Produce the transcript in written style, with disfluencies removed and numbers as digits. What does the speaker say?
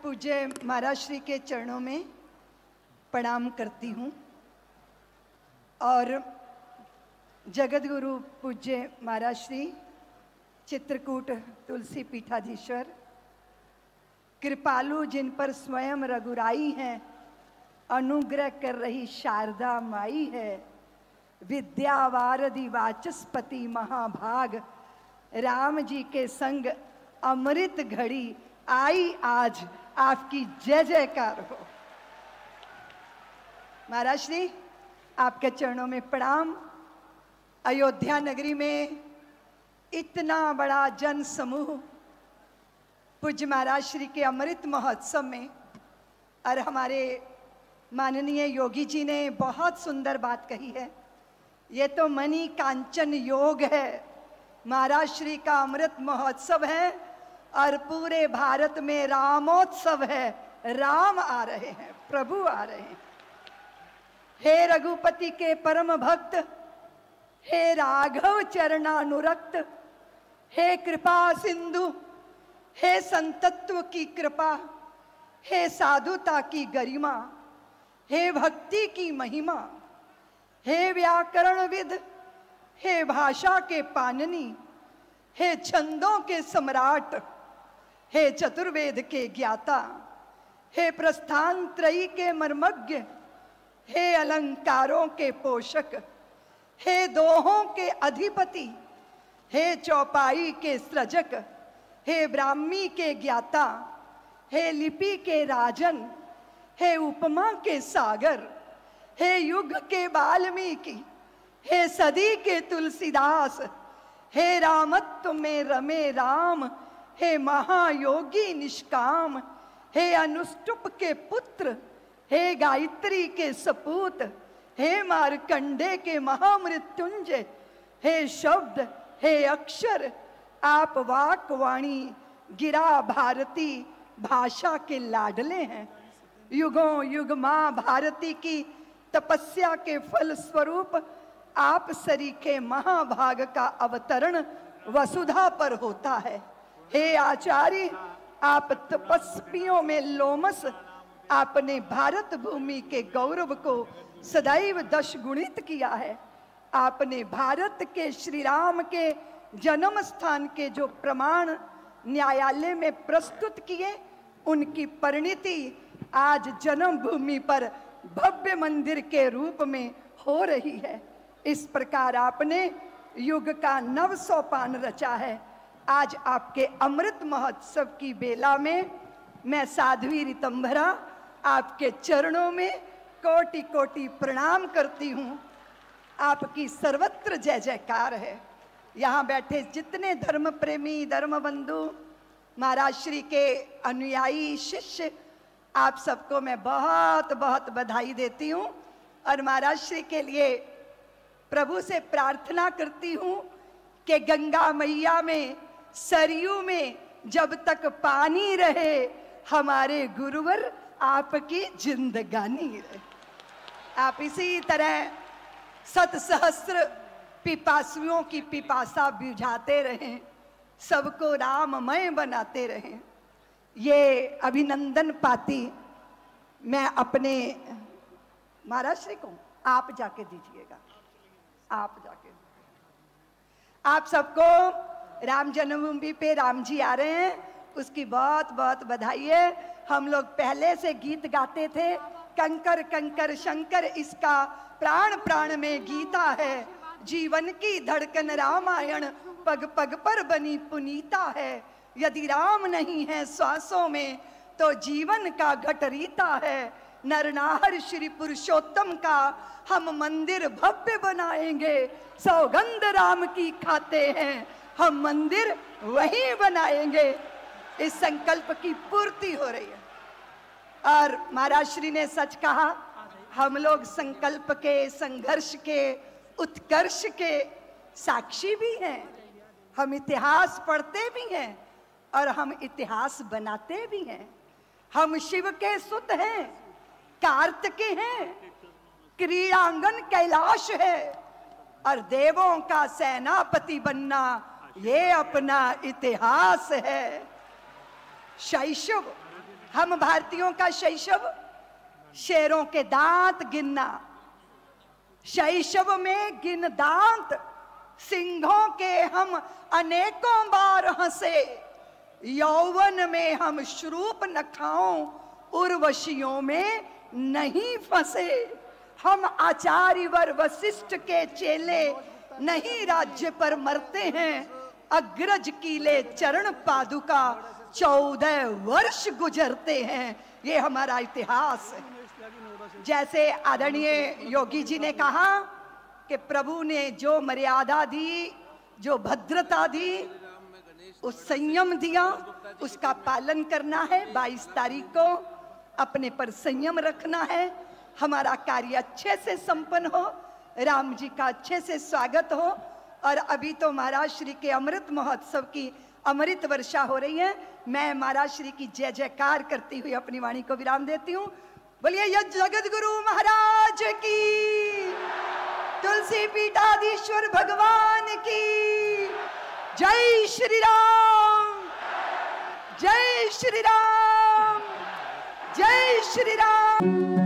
पूज्य महाराज श्री के चरणों में प्रणाम करती हूँ और जगत गुरु पूज्य महाराज श्री चित्रकूट तुलसी पीठाधीश्वर कृपालु, जिन पर स्वयं रघुराई हैं, अनुग्रह कर रही शारदा माई है, विद्यावारधि वाचस्पति महाभाग, राम जी के संग अमृत घड़ी आई आज, आपकी जय जयकार हो। महाराज श्री आपके चरणों में प्रणाम। अयोध्या नगरी में इतना बड़ा जन समूह पूज्य महाराज श्री के अमृत महोत्सव में, और हमारे माननीय योगी जी ने बहुत सुंदर बात कही है, ये तो मणि कांचन योग है। महाराज श्री का अमृत महोत्सव है और पूरे भारत में रामोत्सव है। राम आ रहे हैं, प्रभु आ रहे हैं। हे रघुपति के परम भक्त, हे राघव चरणानुरक्त, हे कृपा सिंधु, हे संतत्व की कृपा, हे साधुता की गरिमा, हे भक्ति की महिमा, हे व्याकरणविद, हे भाषा के पाननी, हे छंदों के सम्राट, हे चतुर्वेद के ज्ञाता, हे प्रस्थान त्रयी के मर्मज्ञ, हे अलंकारों के पोषक, हे दोहों के अधिपति, हे चौपाई के सृजक, हे ब्राह्मी के ज्ञाता, हे लिपि के राजन, हे उपमा के सागर, हे युग के वाल्मीकि, हे सदी के तुलसीदास, हे रामत्व में रमे राम, हे महायोगी निष्काम, हे अनुष्टुप के पुत्र, हे गायत्री के सपूत, हे मार्कंडे के महामृत्युंजय, हे शब्द, हे अक्षर, आप वाक वाणी गिरा भारती भाषा के लाडले हैं। युगों युग माँ भारती की तपस्या के फल स्वरूप आप सरीखे महाभाग का अवतरण वसुधा पर होता है। हे आचार्य, आप तपस्वियों में लोमस, आपने भारत भूमि के गौरव को सदैव 10 गुणित किया है। आपने भारत के श्री राम के जन्म स्थान के जो प्रमाण न्यायालय में प्रस्तुत किए, उनकी परिणति आज जन्मभूमि पर भव्य मंदिर के रूप में हो रही है। इस प्रकार आपने युग का नव सोपान रचा है। आज आपके अमृत महोत्सव की बेला में मैं साध्वी ऋतंभरा आपके चरणों में कोटि कोटि प्रणाम करती हूँ। आपकी सर्वत्र जय जयकार है। यहाँ बैठे जितने धर्म प्रेमी, धर्म बंधु, महाराज श्री के अनुयायी शिष्य, आप सबको मैं बहुत बहुत बधाई देती हूँ और महाराज श्री के लिए प्रभु से प्रार्थना करती हूँ कि गंगा मैया में, सरयू में जब तक पानी रहे, हमारे गुरुवर आपकी जिंदगानी रहे। आप इसी तरह 7 सहस्र पिपासुओं की पिपासा बुझाते रहें, सबको राममय बनाते रहें। ये अभिनंदन पाती मैं अपने महाराज श्री को आप जाके दीजिएगा। आप जाके, आप सबको राम जन्मभूमि पे राम जी आ रहे हैं, उसकी बहुत बहुत बधाई है। हम लोग पहले से गीत गाते थे, कंकर कंकर शंकर इसका प्राण प्राण में गीता है, जीवन की धड़कन रामायण पग पग पर बनी पुनीता है, यदि राम नहीं है श्वासों में तो जीवन का घटरीता है। नरनाहर श्री पुरुषोत्तम का हम मंदिर भव्य बनाएंगे, सौगंध राम की खाते हैं, हम मंदिर वहीं बनाएंगे। इस संकल्प की पूर्ति हो रही है और महाराज श्री ने सच कहा, हम लोग संकल्प के, संघर्ष के, उत्कर्ष के साक्षी भी हैं। हम इतिहास पढ़ते भी हैं और हम इतिहास बनाते भी हैं। हम शिव के सुत हैं, कार्तिकेय हैं, क्रीड़ांगन कैलाश है और देवों का सेनापति बनना ये अपना इतिहास है। शैशव हम भारतीयों का शैशव शेरों के दांत गिनना, शैशव में गिन दांत सिंहों के हम अनेकों बार हंसे, यौवन में हम श्रूप नखाओं उर्वशियों में नहीं फंसे। हम आचार्य वर वशिष्ठ के चेले नहीं राज्य पर मरते हैं, अग्रज कीले चरण पादुका 14 वर्ष गुजरते हैं। ये हमारा इतिहास है। जैसे आदरणीय योगी जी ने कहा कि प्रभु ने जो मर्यादा दी, जो भद्रता दी, उस संयम दिया, उसका पालन करना है। 22 तारीख को अपने पर संयम रखना है, हमारा कार्य अच्छे से संपन्न हो, राम जी का अच्छे से स्वागत हो। और अभी तो महाराज श्री के अमृत महोत्सव की अमृत वर्षा हो रही है। मैं महाराज श्री की जय जयकार करती हुई अपनी वाणी को विराम देती हूँ। बोलिए यह जगत गुरु महाराज की, तुलसी पीठाधीश्वर भगवान की जय श्री राम, जय श्री राम, जय श्री राम।